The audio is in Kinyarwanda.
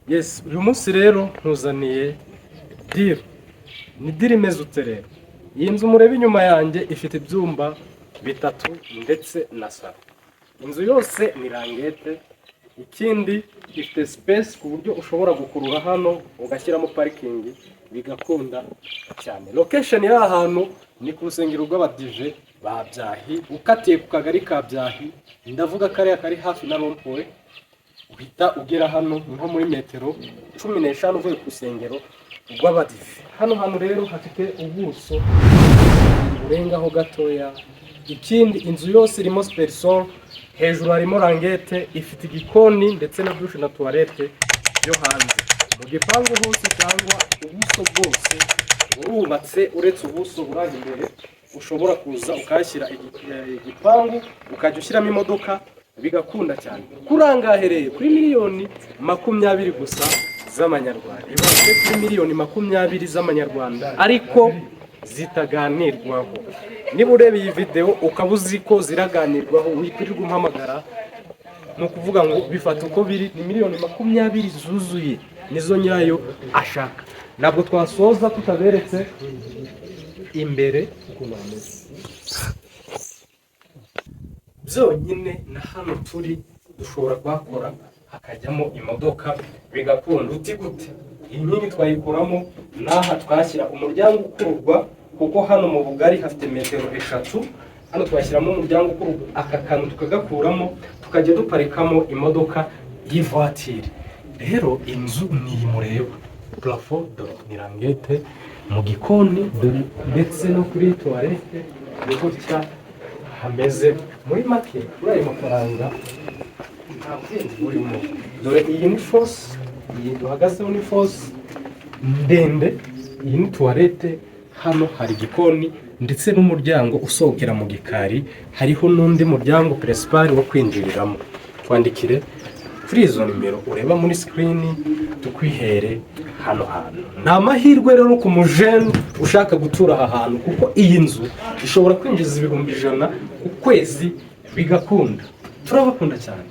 Yes, uyu munsi rero ntuzaniye deal. Ni deal imeze ute rero? Iyi nzu mureba inyuma yanjye ifite ibyumba bitatu ndetse na salo. Inzu yose ni rangete. Ikindi ifite space ku buryo ushobora gukurura hano ugashyiramo parking bigakunda cyane. Location ya ahantu ni ku rusengero rw'abadije ba Byahi, ukatiye ku kagari ka Byahi, ndavuga kariya kari hafi na Rompoe. Uhita ugera hano nko muri metero 15 uvuye ku rusengero rw'abadive. Hano rero hafite ubuso burengaho gatoya. Ikindi inzu yose irimo spersol, hejuru harimo rangete, ifite igikoni ndetse na douche na toilette byo hanze. Mu gipangu hose cyangwa ubuso bwose urubatse uretse ubuso buraje imbere, ushobora kuza ukashyira igipangu ukajya ushyiramo imodoka bigakunda cyane. Kurangahereye kuri miliyoni 20 gusa z'amanyarwanda. Ibaze kuri miliyoni 20 z'amanyarwanda ariko zitaganirwaho. Niba ureba iyi video ukaba uzi ko ziraganirwaho, wikwirirwa umpamagara, ni ukuvuga ngo bifata uko biri, ni miliyoni 20 zuzuye nizo nyirayo ashaka. Ntabwo twasoza tutaberetse imbere ukuntu hameze. Byonyine na hano turi dushobora kuhakora hakajyamo imodoka bigakunda. Uti gute? Iyi nkingi twayikuramo, n'aha twashyira umuryango ukururwa, kuko hano mu bugari hafite metero 3. Hano twashyiramo umuryango ukururwa, aka kantu tukagakuramo tukajya duparikamo imodoka y'ivatiri. Rero inzu ni mureba, plafond ni rangete, mu gikoni ndetse no kuri toilette ni gutya hameze. Muri make kuri ayo mafaranga nta bwenge burimo. Dore iyi ni force, iyi duhagazeho ni force ndende, iyi ni toilette. Hano hari igikoni ndetse n'umuryango usohokera mu gikari, hariho n'undi muryango principal wo kwinjiriramo. Twandikire kuri izo nimero ureba muri screen tukwihere hano hantu. Nta mahirwe rero ku mujene ushaka gutura aha hantu, kuko iyi nzu ishobora kwinjiza 100,000 ku kwezi bigakunda. Turabakunda cyane.